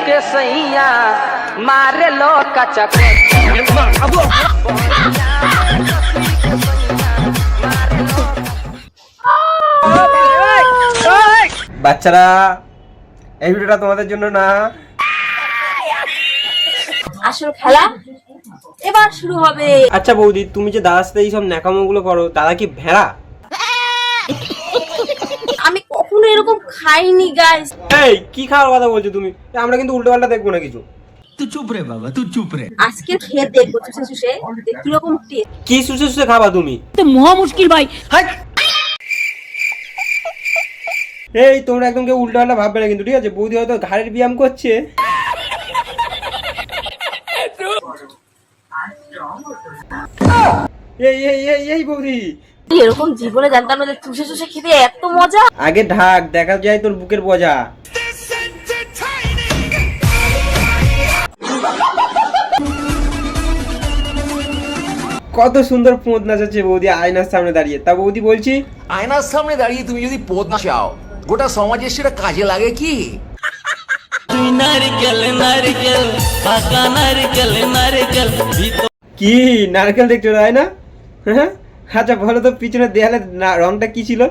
के सैया मारे लो कचक বাচ্চারা এই ভিডিওটা তোমাদের জন্য না, আসল খেলা এবার শুরু হবে। আচ্ছা বৌদি, তুমি যে দাদার সাথে এইসব ন্যাকামোগুলো করো, দাদা কি ভেড়া? আমি কখনো এরকম খাইনি গাইস। এই কি খাওয়ার কথা বলছো তুমি? আমরা কিন্তু উল্টো পাল্টা দেখবো না কিছু। तू चुप रे बाबा, तू चुप रे। আজকে খেয়ে দেখবো চুষে চুষে কিরকম টেস্ট। কি সুসে সুসে খাবা তুমি? তো মহা মুশকিল ভাই। এই তোমরা একদম কেউ উল্টো পাল্টা ভাববে না কিন্তু, ঠিক আছে? বৌদি হয়তো ঘাড়ের ব্যায়াম করছে। এই এই এই এই বৌদি, এরকম জীবনে জানতাম না যে চুষে চুষে খেতে এত মজা। আগে ঢাক, দেখা যায় তোর বুকের বোঝা। কত সুন্দর পোঁত নাচাচ্ছে বৌদি আয়নার সামনে দাঁড়িয়ে। তা বৌদি বলছি, আয়নার সামনে দাঁড়িয়ে তুমি যদি পদ না চাও, গোটা সমাজের সেটা কাজে লাগে কি? কি নারকেল দেখছো তাই না? হ্যাঁ, আচ্ছা বলো তো পিছনের দেয়ালে রংটা কি ছিল?